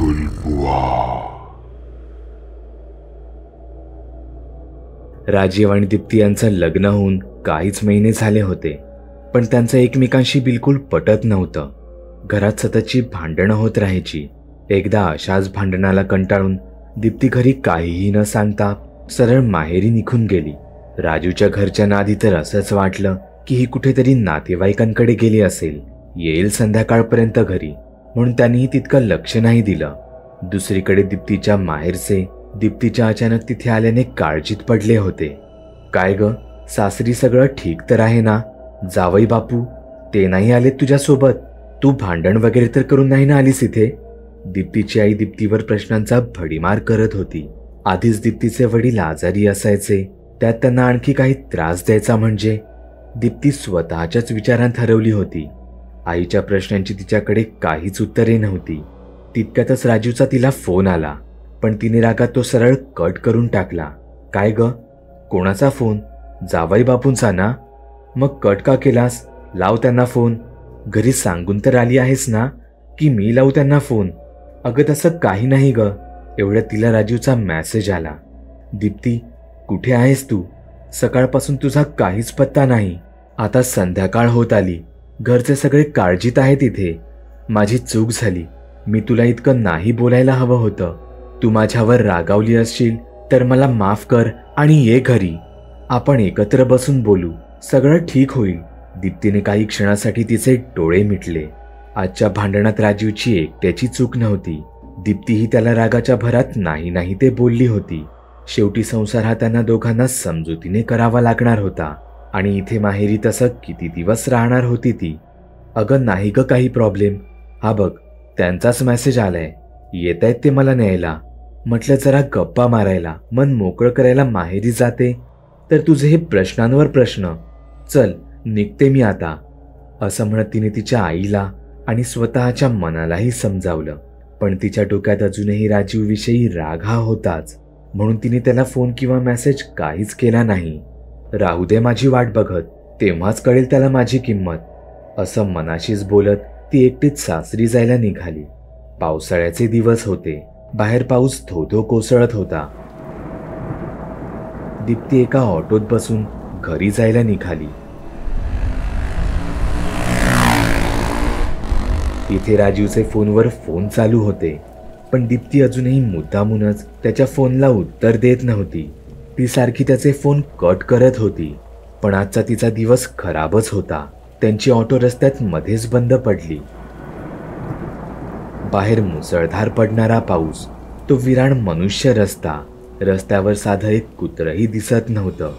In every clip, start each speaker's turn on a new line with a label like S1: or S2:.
S1: गुलबुआ।
S2: राजीव आणि दीप्ती यांचं लग्न होऊन काहीच महिने झाले होते, पण त्यांचं एकमेकांशी बिलकुल पटत नव्हतं. घरात सततची भांडणं होत राहायची. एकदा अशाच भांडणाला कंटाळून दीप्ती घरी काहीही न सांगता सरळ माहेरी निघून गेली. राजूच्या घरच्यांना आधी तर असंच वाटलं की ही कुठेतरी नातेवाईकांकडे गेली असेल, येईल संध्याकाळपर्यंत घरी, म्हणून त्यांनीही तितकं लक्ष नाही दिलं. दुसरीकडे दीप्तीच्या माहेरचे दीप्तीच्या अचानक तिथे आल्याने काळजीत पडले होते. काय ग, सासरी सगळं ठीक तर आहे ना? जावई बापू ते नाही आलेत तुझ्यासोबत? तू भांडण वगैरे तर करून नाही ना आलीस इथे? दीप्तीची आई दीप्तीवर प्रश्नांचा भडीमार करत होती. आधीच दीप्तीचे वडील आजारी असायचे, त्यात त्यांना आणखी काही त्रास द्यायचा म्हणजे? दीप्ती स्वतःच्याच विचारांत हरवली होती. आईच्या प्रश्नांची तिच्याकडे काहीच उत्तरे नव्हती. तितक्यातच राजूचा तिला फोन आला, पण तिने रागात तो सरळ कट करून टाकला. काय ग, कोणाचा फोन? जावई बापूंचा ना? मग कट का केलास? लाव त्यांना फोन. घरी सांगून तर आली आहेस ना की मी लावू त्यांना फोन? अगं तसं काही नाही ग. एवढ्यात तिला राजूचा मेसेज आला. दीप्ती, कुठे आहेस तू? सकाळपासून तुझा काहीच पत्ता नाही. आता संध्याकाळ होत आली, घरचे सगळे काळजीत आहेत इथे. माझी चूक झाली, मी तुला इतकं नाही बोलायला हवं होतं. तू माझ्यावर रागावली असशील तर मला माफ कर आणि ये घरी. आपण एकत्र बसून बोलू, सगळं ठीक होईल. दीप्तीने काही क्षणासाठी तिचे डोळे मिटले. आजच्या भांडणात राजीवची एकट्याची चूक नव्हती. दीप्तीही त्याला रागाच्या भरात नाही नाही ते बोलली होती. शेवटी संसार हा त्यांना दोघांना समजुतीने करावा लागणार होता, आणि इथे माहेरी तसं किती दिवस राहणार होती ती? अगं नाही ग काही प्रॉब्लेम. हा बघ, त्यांचाच मेसेज आलाय, येतायत ते मला न्यायला. म्हटलं जरा गप्पा मारायला, मन मोकळं करायला माहेरी जाते, तर तुझे हे प्रश्नांवर प्रश्न. चल निघते मी आता. असं म्हणत तिने तिच्या आईला आणि स्वतःच्या मनालाही समजावलं. पण तिच्या डोक्यात अजूनही राजीवविषयी राग हा होताच, म्हणून तिने त्याला फोन किंवा मेसेज काहीच केला नाही. राहू दे माझी वाट बघत, तेव्हाच कळेल त्याला माझी किंमत. असं मनाशीच बोलत ती एकटीच सासरी जायला निघाली. पावसाळ्याचे दिवस होते. बाहेर पाऊस धो-धो कोसळत होता. दीप्ती एका ऑटोत बसून घरी जायला निघाली. इथे राजीवचे फोनवर फोन चालू होते, पण दीप्ती अजूनही मुद्दामूनच त्याच्या फोनला उत्तर देत नव्हती. ती सारखी त्याचे फोन कट करत होती. पण आजचा तिचा दिवस खराबच होता. त्यांची ऑटो रस्त्यात मध्येच बंद पडली. बाहेर मुसळधार पडणारा पाऊस, तो विराण मनुष्य रस्ता, रस्त्यावर साधं एक कुत्रही दिसत नव्हतं.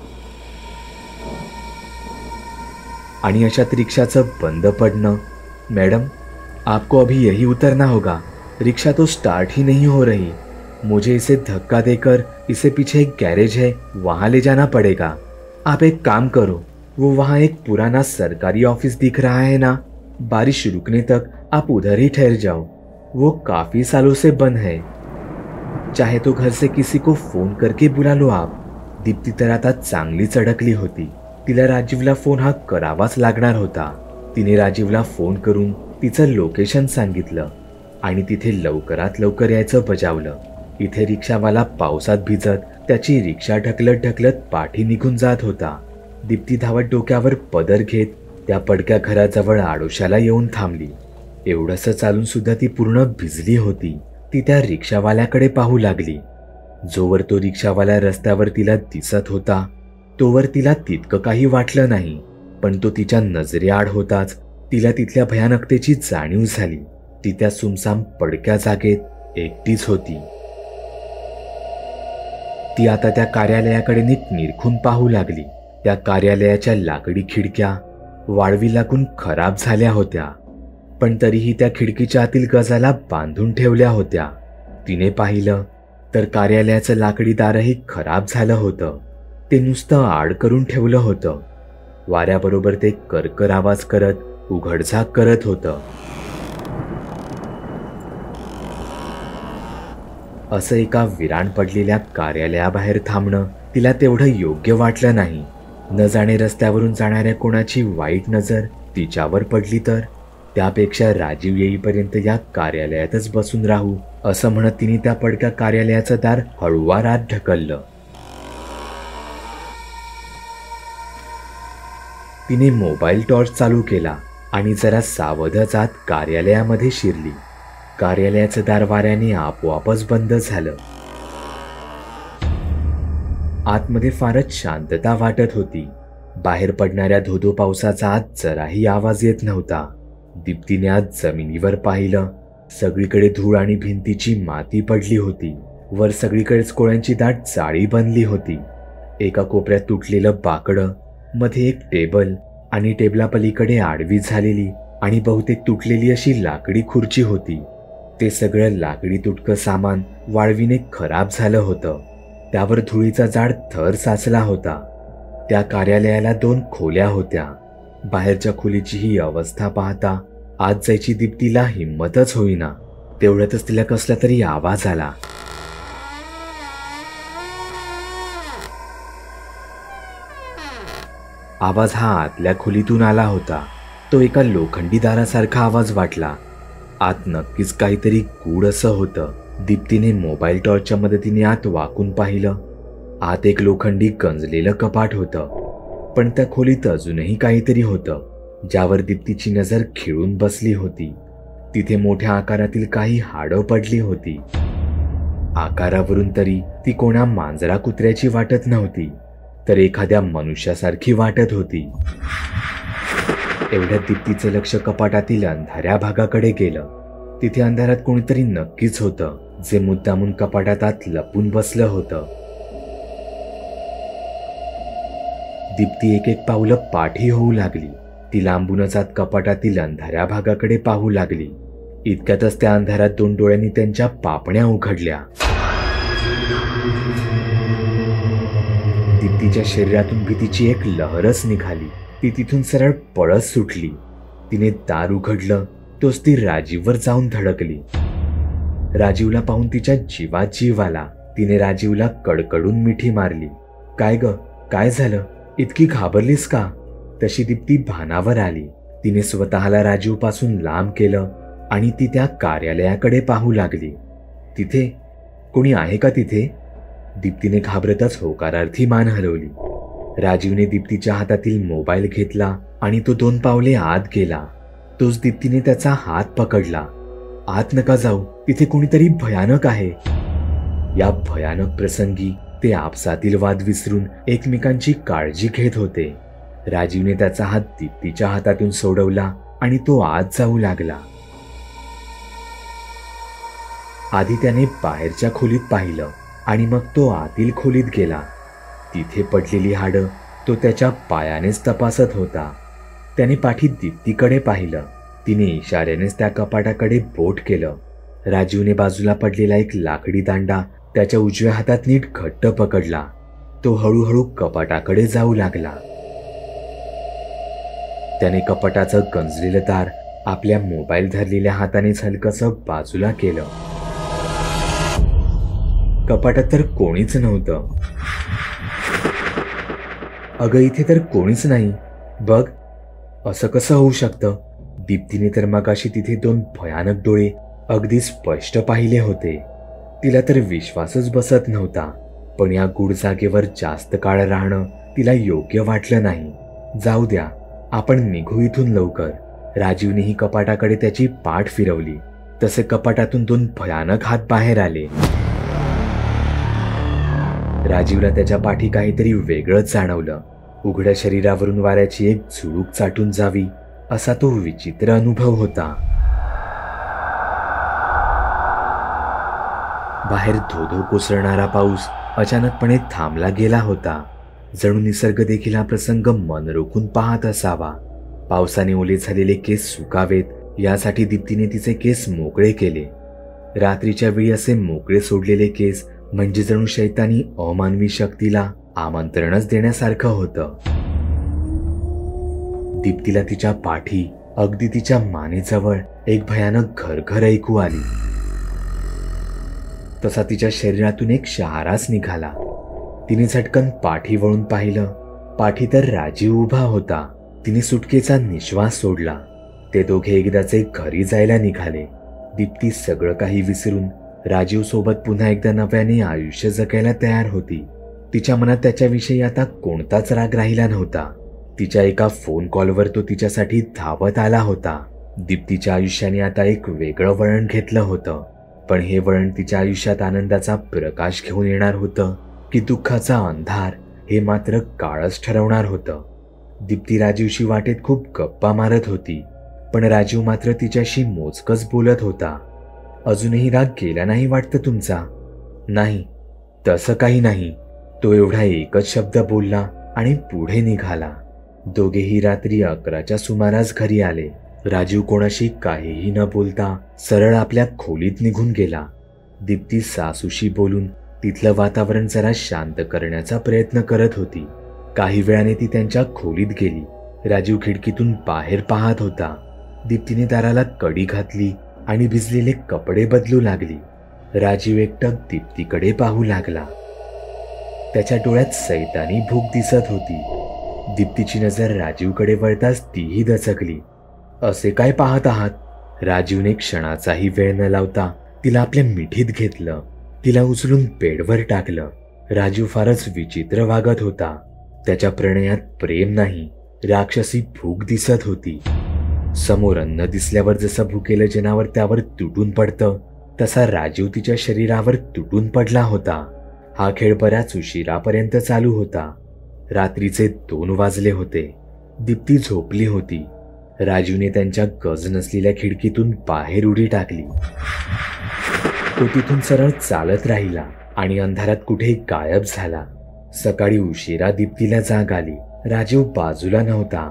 S2: आणि अशात रिक्षाचं बंद पडणं. मैडम, आपको अभी यही उतरना होगा. रिक्शा तो स्टार्ट ही नहीं हो रही. मुझे इसे धक्का देकर इसे पीछे एक गैरेज है, वहां ले जाना पड़ेगा. आप एक काम करो, वो वहां एक पुराना सरकारी ऑफिस दिख रहा है ना, बारिश रुकने तक आप उधर ही ठहर जाओ. वो काफी सालों से बंद है. चाहे तो घर से किसी को फोन करके बुला लो आप. दीप्ती तर आता चांगलीच अडकली होती. तिला राजीवला फोन हा करावाच लागणार होता. तिने राजीवला फोन करून तिचं लोकेशन सांगितलं आणि तिथे लवकरात लवकर यायचं बजावलं. इथे रिक्षावाला पावसात भिजत त्याची रिक्षा ढकलत ढकलत पाठी निघून जात होता. दीप्ती धावत डोक्यावर पदर घेत त्या पडक्या घराजवळ आडोशाला येऊन थांबली. एवढंसं चालून सुद्धा ती पूर्ण भिजली होती. ती त्या रिक्षावाल्याकडे पाहू लागली. जोवर तो रिक्षावाला रस्त्यावर तिला दिसत होता तोवर तिला तितकं काही वाटलं नाही, पण तो तिच्या नजरेआड होताच तिला तिथल्या भयानकतेची जाणीव झाली. ती त्या सुमसाम पडक्या जागेत एकटीच होती. ती आता त्या कार्यालयाकडे नीट निरखून पाहू लागली. त्या कार्यालयाच्या लाकडी खिडक्या वाळवी लागून खराब झाल्या होत्या, पण तरीही त्या खिडकीच्या आतील गजाला बांधून ठेवल्या होत्या. तिने पाहिलं तर कार्यालयाचं लाकडी दारही खराब झालं होतं. ते नुसतं आड करून ठेवलं होतं. वाऱ्याबरोबर ते करकर आवाज करत उघडझाक करत होतं. असं एका विराण पडलेल्या कार्यालयाबाहेर थांबणं तिला तेवढं योग्य वाटलं नाही. न जाणे रस्त्यावरून जाणाऱ्या कोणाची वाईट नजर तिच्यावर पडली तर? त्यापेक्षा राजीव येईपर्यंत या कार्यालयातच बसून राहू असं म्हणत तिने त्या पडक्या कार्यालयाचं दार हळूवार आत ढकललं. तिने मोबाईल टॉर्च चालू केला आणि जरा सावधच आत कार्यालयामध्ये शिरली. कार्यालयाचं दार वाऱ्याने आपोआपच बंद झालं. आतमध्ये फारच शांतता वाटत होती. बाहेर पडणाऱ्या धोधो पावसाचा आत जराही आवाज येत नव्हता. दीप्तीने आज जमिनीवर पाहिलं. सगळीकडे धूळ आणि भिंतीची माती पडली होती. वर सगळीकडेच कोळ्यांची दाट जाळी बनली होती. एका कोपऱ्यात तुटलेलं बाकडं, मध्ये एक टेबल आणि टेबलापलीकडे आडवी झालेली आणि बहुतेक तुटलेली अशी लाकडी खुर्ची होती. ते सगळं लाकडी तुटकं सामान वाळवीने खराब झालं होतं. त्यावर धुळीचा जाड थर साचला होता. त्या कार्यालयाला 2 खोल्या होत्या. बाहेरच्या खोलीची ही अवस्था पाहता आत जायची दीप्तीला हिंमतच होईना. तेवढ्यातच तिला कसला तरी आवाज आला. आवाज हा आतल्या खोलीतून आला होता. तो एका लोखंडी दारासारखा आवाज वाटला. आत नक्कीच काहीतरी गूढ असं होतं. दीप्तीने मोबाईल टॉर्चच्या मदतीने आत वाकून पाहिलं. आत एक लोखंडी गंजलेलं कपाट होतं. पण त्या खोलीत अजूनही काहीतरी होतं ज्यावर दीप्तीची नजर खिळून बसली होती. तिथे मोठ्या आकारातील काही हाडं पडली होती. आकारावरून तरी ती कोणा मांजरा कुत्र्याची वाटत नव्हती, तर एखाद्या मनुष्यासारखी वाटत होती. एवढ्यात दीप्तीचं लक्ष कपाटातील अंधाऱ्या भागाकडे गेलं. तिथे अंधारात कोणीतरी नक्कीच होतं, जे मुद्दामून कपाटात आत लपून बसलं होतं. दीप्ती एक एक पावलं पाठी होऊ लागली. ती लांबूनच आत कपाटातील अंधाऱ्या भागाकडे पाहू लागली. इतक्यातच त्या अंधारात 2 डोळ्यांनी त्यांच्या पापण्या उघडल्या. दीप्तीच्या शरीरातून भीतीची एक लहरच निघाली. ती तिथून सरळ पळत सुटली. तिने दार उघडलं. तोच ती राजीववर जाऊन धडकली. राजीवला पाहून तिच्या जीवात जीव आला. तिने राजीवला कडकडून मिठी मारली. काय ग, काय झालं? इतकी घाबरलीस का? तशी दीप्ती भानावर आली. तिने स्वतःला राजीवपासून लांब केलं आणि ती त्या कार्यालयाकडे पाहू लागली. तिथे कोणी आहे का तिथे? दीप्तीने घाबरतच होकारार्थी मान हलवली. राजीवने दीप्तीच्या हातातील मोबाईल घेतला आणि तो 2 पावले आत गेला. तोच दीप्तीने त्याचा हात पकडला. आत नका जाऊ, तिथे कोणीतरी भयानक आहे. या भयानक प्रसंगी ते आपसातील वाद विसरून एकमेकांची काळजी घेत होते. राजीवने त्याचा हात दीप्तीच्या हातातून सोडवला आणि तो आत जाऊ लागला. आधी त्याने बाहेरच्या खोलीत पाहिलं आणि मग तो आतील खोलीत गेला. तिथे पडलेली हाडं तो त्याच्या पायानेच तपासत होता. त्याने पाठी दीप्तीकडे पाहिलं. तिने इशाऱ्यानेच त्या कपाटाकडे बोट केलं. राजीवने बाजूला पडलेला एक लाकडी दांडा त्याच्या उजव्या हातात नीट घट्ट पकडला. तो हळूहळू कपाटाकडे जाऊ लागला. त्याने कपाटाचं गंजलेलं दार आपल्या मोबाईल धरलेल्या हातानेच हलकसं बाजूला केलं. कपाटात तर कोणीच नव्हतं. अगं, इथे तर कोणीच नाही. बघ, असं कसं होऊ शकतं? दीप्तीने तर मगाशी तिथे 2 भयानक डोळे अगदी स्पष्ट पाहिले होते. तिला तर विश्वासच बसत नव्हता. पण या गूढ जागेवर जास्त काळ राहणं तिला योग्य वाटलं नाही. जाऊ द्या, आपण निघू इथून लवकर. राजीवनेही कपाटाकडे त्याची पाठ फिरवली. तसे कपाटातून 2 भयानक हात बाहेर आले. राजीवला त्याच्या पाठी काहीतरी वेगळंच जाणवलं. उघड्या शरीरावरून वाऱ्याची एक झुळूक चाटून जावी असा तो विचित्र अनुभव होता. बाहेर धोधो कोसळणारा पाऊस अचानकपणे थांबला गेला होता. जणू निसर्ग देखील हा प्रसंग मन रोखून पाहत असावा. पावसाने ओले झालेले केस सुकावेत यासाठी दीप्तीने तिचे केस मोकळे केले. रात्रीच्या वेळी असे मोकळे सोडलेले केस म्हणजे जणू शैतानी अमानवी शक्तीला आमंत्रणच देण्यासारखं होतं. दीप्तीला तिच्या पाठी, अगदी तिच्या मानेजवळ एक भयानक घरघर ऐकू आली. तसा तिच्या शरीरातून एक शहाराच निघाला. तिने झटकन पाठी वळून पाहिलं. पाठी तर राजीव उभा होता. तिने सुटकेचा निश्वास सोडला. ते दोघे एकदाचे घरी जायला निघाले. दीप्ती सगळं काही विसरून राजीव सोबत पुन्हा एकदा नव्याने आयुष्य जगायला तयार होती. तिच्या मनात त्याच्याविषयी आता कोणताच राग राहिला नव्हता. तिच्या एका फोन कॉलवर तो तिच्यासाठी धावत आला होता. दीप्तीच्या आयुष्याने आता एक वेगळं वळण घेतलं होतं. पण हे वळण तिच्या आयुष्यात आनंदाचा प्रकाश घेऊन येणार होतं की दुःखाचा अंधार, हे मात्र काळच ठरवणार होतं. दीप्ती राजीवशी वाटेत खूप गप्पा मारत होती, पण राजीव मात्र तिच्याशी मोजकच बोलत होता. अजूनही राग गेला नाही वाटतं तुमचा? नाही, तसं काही नाही. तो एवढा एकच शब्द बोलला आणि पुढे निघाला. दोघेही रात्री 11च्या सुमारास घरी आले. राजीव कोणाशी काहीही न बोलता सरळ आपल्या खोलीत निघून गेला. दीप्ती सासूशी बोलून तिथलं वातावरण जरा शांत करण्याचा प्रयत्न करत होती. काही वेळाने ती त्यांच्या खोलीत गेली. राजीव खिडकीतून बाहेर पाहत होता. दीप्तीने दाराला कडी घातली आणि भिजलेले कपडे बदलू लागली. राजीव एकटक दीप्तीकडे पाहू लागला. त्याच्या डोळ्यात सैतानी भूक दिसत होती. दीप्तीची नजर राजीवकडे वळताच तीही दचकली. असे काय पाहत आहात? राजीवने क्षणाचाही वेळ न लावता तिला आपल्या मिठीत घेतलं. तिला उचलून बेडवर टाकलं. राजीव फारच विचित्र वागत होता. त्याच्या प्रणयात प्रेम नाही, राक्षसी भूक दिसत होती. समोर अन्न दिसल्यावर जसं भुकेलं जनावर त्यावर तुटून पडतं, तसा राजीव तिच्या शरीरावर तुटून पडला होता. हा खेळ बऱ्याच उशिरापर्यंत चालू होता. रात्रीचे 2 वाजले होते. दीप्ती झोपली होती. राजीवने त्यांच्या गज नसलेल्या खिडकीतून बाहेर उडी टाकली. तो तिथून सरळ चालत राहिला आणि अंधारात कुठे गायब झाला. सकाळी उशिरा दीप्तीला जाग आली. राजीव बाजूला नव्हता.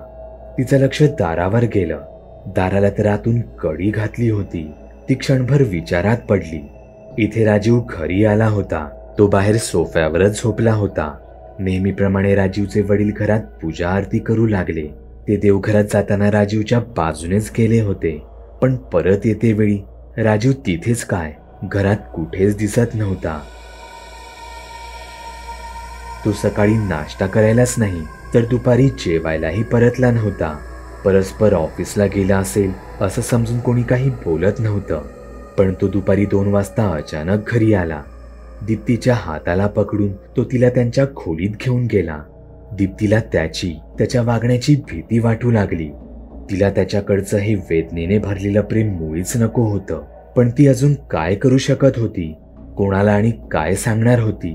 S2: तिचं लक्ष दारावर गेलं. दाराला तर आतून कडी घातली होती. ती क्षणभर विचारात पडली. इथे राजीव घरी आला होता. तो बाहेर सोफ्यावरच झोपला होता. नेहमीप्रमाणे राजीवचे वडील घरात पूजा आरती करू लागले. ते देवघरात जाताना राजीवच्या बाजूनेच गेले होते, पण परत येते वेळी राजीव तिथेच काय, घरात कुठेच दिसत नव्हता. तो सकाळी नाश्ता करायलाच नाही तर दुपारी जेवायलाही परतला नव्हता. परस्पर ऑफिसला गेला असेल असं समजून कोणी काही बोलत नव्हतं. पण तो दुपारी 2 वाजता अचानक घरी आला. दीप्तीच्या हाताला पकडून तो तिला त्यांच्या खोलीत घेऊन गेला. दीप्तीला त्याच्या वागण्याची भीती वाटू लागली. तिला त्याच्याकडचं हे वेदनेने भरलेलं प्रेम मुळीच नको होतं. पण ती अजून काय करू शकत होती? कोणाला आणि काय सांगणार होती?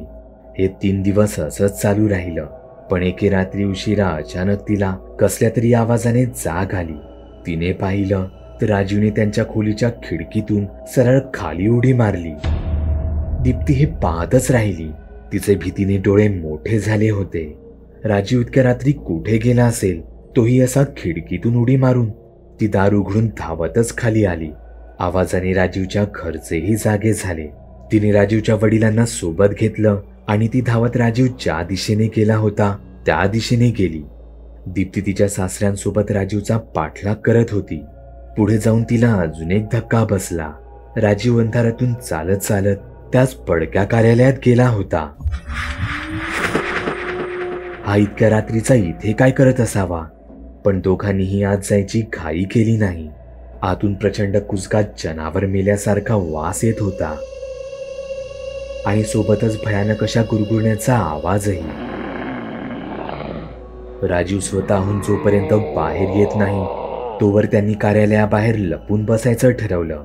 S2: हे 3 दिवस असंच चालू राहिलं. पण एके रात्री उशिरा अचानक तिला कसल्या तरी आवाजाने जाग आली. तिने पाहिलं तर राजीवने त्यांच्या खोलीच्या खिडकीतून सरळ खाली उडी मारली. दीप्ती हे पाहतच राहिली. तिचे भीतीने डोळे मोठे झाले होते. राजीव इतक्या रात्री कुठे गेला असेल? तोही असा खिडकीतून उडी मारून? ती दार उघडून धावतच खाली आली. आवाजाने राजीवच्या घरचेही जागे झाले. तिने राजीवच्या वडिलांना सोबत घेतलं आणि ती धावत राजीव ज्या दिशेने गेला होता त्या दिशेने गेली. दीप्ती तिच्या सासऱ्यांसोबत राजीवचा पाठलाग करत होती. पुढे जाऊन तिला अजून एक धक्का बसला. राजीव अंधारातून चालत चालत त्याच पडक्या कार्यालयात गेला होता. हा इतक्या रात्रीचा इथे काय करत असावा? पण दोघांनीही आज जायची घाई केली नाही. आतून प्रचंड कुजकात जनावर मेल्यासारखा वास येत होता आणि सोबतच भयानक अशा गुरगुरण्याचा आवाजही. राजीव स्वतःहून जोपर्यंत बाहेर येत नाही तोवर त्यांनी कार्यालयाबाहेर लपून बसायचं ठरवलं.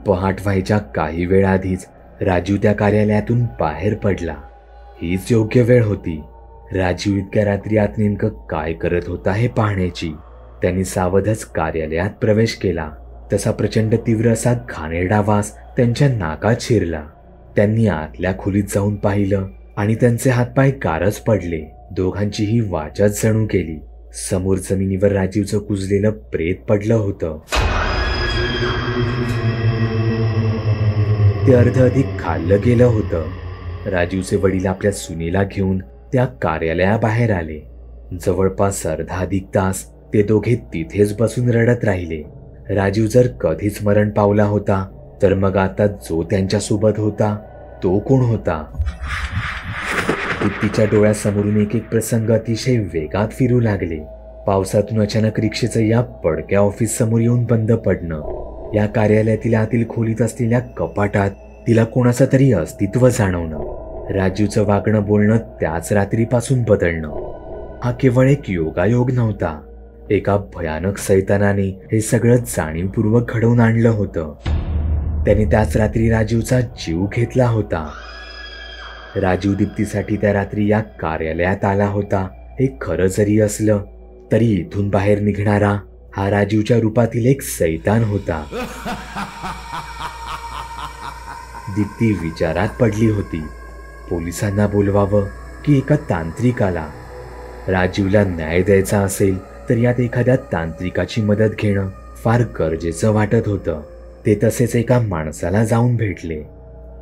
S2: पहाट व्हायच्या काही वेळ आधीच राजीव त्या कार्यालयातून बाहेर पडला. हीच योग्य वेळ होती. राजीव इतक्या रात्री आत नेमकं काय करत होता हे पाहण्याची. त्यांनी सावधच कार्यालयात प्रवेश केला. तसा प्रचंड तीव्र असा घाणेरडा वास त्यांच्या नाकात शिरला. त्यांनी आतल्या खोलीत जाऊन पाहिलं आणि त्यांचे हातपाय गारच पडले. दोघांचीही वाचच जणू गेली. समोर जमिनीवर राजीवचं कुजलेलं प्रेत पडलं होतं. ते अधिक खाल्लं गेलं होतं. राजीवचे वडील आपल्या सुनेला घेऊन त्या कार्यालयाबाहेर आले. जवळपास अधिक तास ते दोघे तिथेच बसून रडत राहिले. राजीव जर कधीच मरण पावला होता तर मग आता जो त्यांच्यासोबत होता तो कोण होता? दीप्तीच्या डोळ्यासमोरून एक एक प्रसंग अतिशय वेगात फिरू लागले. पावसातून अचानक रिक्षेचं या पडक्या ऑफिस समोर येऊन बंद पडणं, या कार्यालयातील आतील खोलीत असलेल्या कपाटात तिला कोणाचं तरी अस्तित्व जाणवणं, राजीवचं वागणं बोलणं त्याच रात्रीपासून बदलणं, हा केवळ एक योगायोग नव्हता. एका भयानक सैतानाने हे सगळं जाणीवपूर्वक घडवून आणलं होतं. त्याने त्याच रात्री राजीवचा जीव घेतला होता. राजीव दीप्तीसाठी त्या रात्री या कार्यालयात आला होता हे खरं जरी असलं तरी इथून बाहेर निघणारा हा राजीवच्या रूपातील एक सैतान होता. दीप्ती विचारात पडली होती. पोलिसांना बोलवावं की एका तांत्रिकाला? राजीवला न्याय द्यायचा असेल तर यात एखाद्या तांत्रिकाची मदत घेणं फार गरजेचं वाटत होतं. ते तसेच एका माणसाला जाऊन भेटले.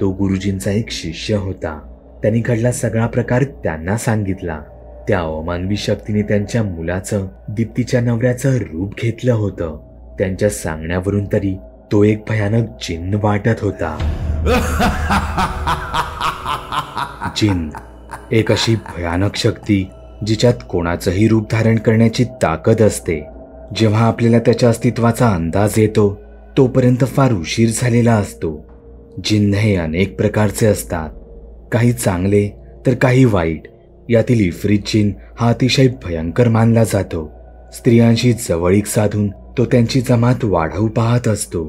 S2: तो गुरुजींचा एक शिष्य होता. त्यांनी घडला सगळा प्रकार त्यांना सांगितला. त्या अवमानवी शक्तीने त्यांच्या मुलाचं, दीप्तीच्या नवऱ्याचं रूप घेतलं होतं. त्यांच्या सांगण्यावरून तरी तो एक भयानक जिन्न वाटत होता. जिन्न, एक अशी भयानक शक्ती जिच्यात कोणाचंही रूप धारण करण्याची ताकद असते. जेव्हा आपल्याला त्याच्या अस्तित्वाचा अंदाज येतो तोपर्यंत फार उशीर झालेला असतो. जिन्न हे अनेक प्रकारचे असतात, काही चांगले तर काही वाईट. यातील इफ्रित जिन्न हा अतिशय भयंकर मानला जातो. स्त्रियांशी जवळीक साधून तो त्यांची जमात वाढवू पाहत असतो.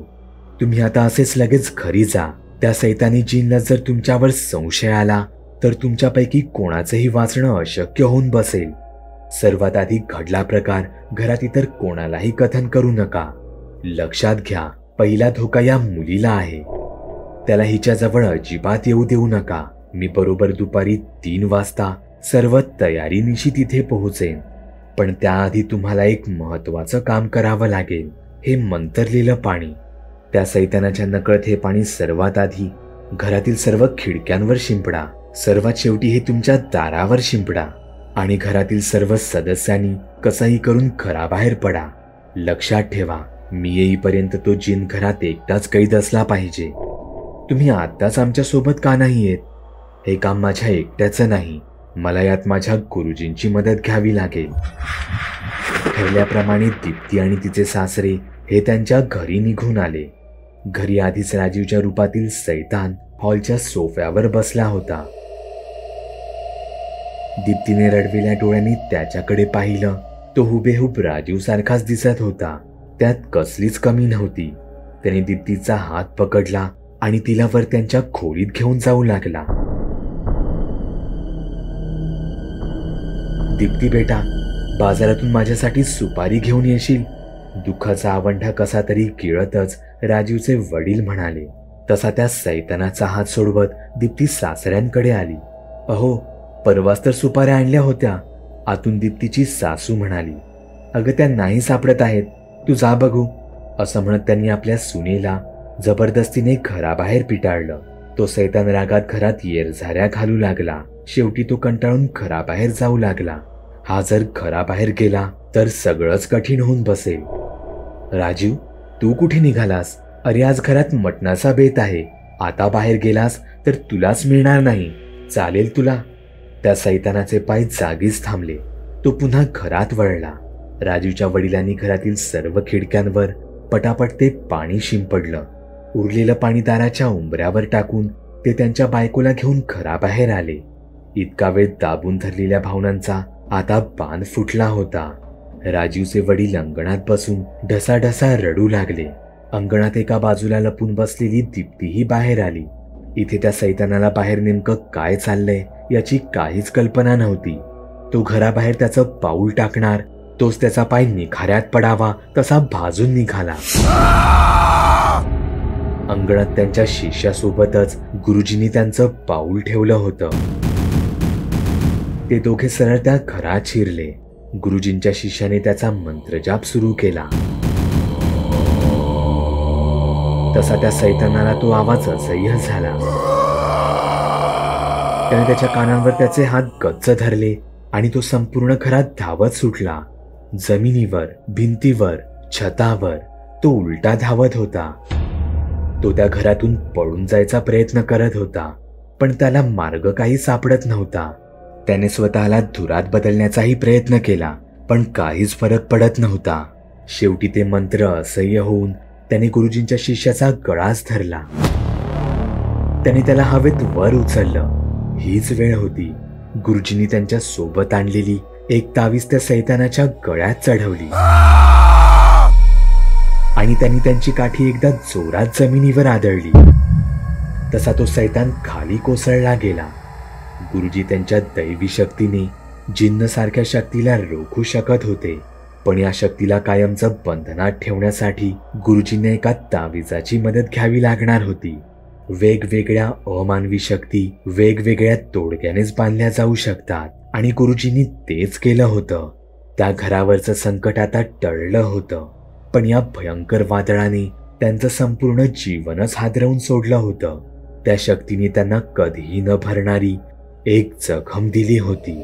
S2: तुम्ही आता असेच लगेच घरी जा. त्या सैतानी जिनला जर तुमच्यावर संशय आला तर तुमच्यापैकी कोणाचंही वाचणं अशक्य होऊन बसेल. सर्वात आधी घडला प्रकार घरात इतर कोणालाही कथन करू नका. लक्षात घ्या, पहिला धोका या मुलीला आहे. त्याला हिच्याजवळ अजिबात येऊ देऊ नका. मी बरोबर दुपारी 3 वाजता सर्व तयारीनिशी तिथे पोहोचेन. पण त्याआधी तुम्हाला एक महत्वाचं काम करावं लागेल. हे मंतरलेलं पाणी, त्या सैतानाच्या नकळत हे पाणी सर्वात आधी घरातील सर्व खिडक्यांवर शिंपडा. सर्वात शेवटी हे तुमच्या दारावर शिंपडा आणि घरातील सर्व सदस्यांनी कसंही करून घराबाहेर पडा. लक्षात ठेवा, मी येईपर्यंत तो जिन घरात एकटाच कैद असला पाहिजे. तुम्ही आत्ताच आमच्या सोबत का नाही येत? हे काम माझ्या एकट्याचं नाही, मला यात माझ्या गुरुजींची मदत घ्यावी लागेल. ठरल्याप्रमाणे दीप्ती आणि तिचे सासरे हे त्यांच्या घरी निघून आले. घरी आधीच राजीवच्या रूपातील सैतान हॉलच्या सोफ्यावर बसला होता. दीप्तीने रडलेल्या डोळ्यांनी त्याच्याकडे पाहिलं. तो हुबेहूब राजीव सारखाच दिसत होता. त्यात कसलीच कमी नव्हती. त्याने दीप्तीचा हात पकडला आणि तिला वर त्यांच्या खोलीत घेऊन जाऊ लागला. दीप्ती बेटा, बाजारातून माझ्यासाठी सुपारी घेऊन येशील? दुःखाचा आवंढा कसा तरी गिळतच राजीवचे वडील म्हणाले. तसा त्या सैतानाचा हात सोडवत दीप्ती सासऱ्यांकडे आली. अहो, परवाच तर सुपाऱ्या आणल्या होत्या, आतून दीप्तीची सासू म्हणाली. अगं, त्या नाही सापडत आहेत, तू जा बघू, असं म्हणत त्यांनी आपल्या सुनेला जबरदस्तीने घराबाहेर पिटाळलं. तो सैतान रागात घरात येरझाऱ्या घालू लागला. शेवटी तो कंटाळून घराबाहेर जाऊ लागला. हा जर घराबाहेर गेला तर सगळंच कठीण होऊन बसेल. राजीव, तू कुठे निघालास? अरे, आज घरात मटणाचा बेत आहे. आता बाहेर गेलास तर तुलाच मिळणार नाही. चालेल तुला? त्या सैतानाचे पाय जागीच थांबले. तो पुन्हा घरात वळला. राजीवच्या वडिलांनी घरातील सर्व खिडक्यांवर पटापट ते पाणी शिंपडलं. उरलेलं पाणी दाराच्या उंबऱ्यावर टाकून ते त्यांच्या बायकोला घेऊन घराबाहेर आले. इतका वेळ दाबून धरलेल्या भावनांचा आता बांध फुटला होता. राजीवचे वडील अंगणात बसून ढसाढसा रडू लागले. अंगणात एका बाजूला लपून बसलेली दीप्तीही बाहेर आली. इथे त्या सैतानाला बाहेर नेमकं काय चाललंय याची काहीच कल्पना नव्हती. तो घराबाहेर त्याचं पाऊल टाकणार, तोच त्याचा पाय निखाऱ्यात पडावा तसा भाजून निघाला. अंगणात त्यांच्या शिष्यासोबतच गुरुजींनी त्यांचं पाऊल ठेवलं होतं. ते दोघे सरळ त्या घरात शिरले. गुरुजींच्या शिष्याने त्याचा मंत्रजाप सुरू केला. तसा त्या सैतानाला तो आवाज असह्य झाला. त्याने त्याच्या कानांवर त्याचे हात गच्च धरले आणि तो संपूर्ण घरात धावत सुटला. जमिनीवर, भिंतीवर, छतावर तो उलटा धावत होता. तो त्या घरातून पळून जायचा प्रयत्न करत होता, पण त्याला मार्ग काही सापडत नव्हता. त्याने स्वतःला धुरात बदलण्याचाही प्रयत्न केला, पण काहीच फरक पडत नव्हता. शेवटी ते मंत्र असह्य होऊन त्याने गुरुजींच्या शिष्याचा गळाच धरला. त्याने त्याला हवेत वर उचललं. हीच वेळ होती. गुरुजींनी त्यांच्या सोबत आणलेली एक तावीज त्या सैतानाच्या गळ्यात चढवली आणि त्यांनी त्यांची काठी एकदा जोरात जमिनीवर आदळली. तसा तो सैतान खाली कोसळला गेला. गुरुजी त्यांच्या दैवी शक्तीने जिन्न सारख्या शक्तीला रोखू शकत होते, पण या शक्तीला कायमचं बंधनात ठेवण्यासाठी गुरुजींना एका ताविजाची मदत घ्यावी लागणार होती. वेगवेगळ्या अमानवी शक्ती वेगवेगळ्या तोडग्यानेच बांधल्या जाऊ शकतात आणि गुरुजींनी तेच केलं होतं. त्या घरावरचं संकट आता टळलं होतं, पण या भयंकर वादळाने त्यांचं संपूर्ण जीवनच हादरवून सोडलं होतं. त्या शक्तीने त्यांना कधीही न भरणारी एक जखम दिली होती.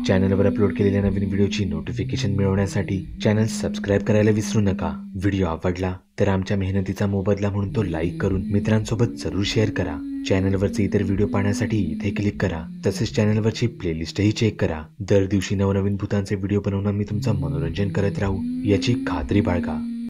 S2: चॅनलवर अपलोड केलेल्या नवीन व्हिडिओची नोटिफिकेशन मिळवण्यासाठी चॅनल सबस्क्राईब करायला विसरू नका. व्हिडिओ आवडला तर आमच्या मेहनतीचा मोबदला म्हणून तो लाईक करून मित्रांसोबत जरूर शेअर करा. चॅनलवरचे इतर व्हिडिओ पाहण्यासाठी इथे क्लिक करा. तसेच चॅनलवरची प्लेलिस्टही चेक करा. दर दिवशी नवनवीन भूतांचे व्हिडिओ बनवून मी तुमचं मनोरंजन करत राहू याची खात्री बाळगा.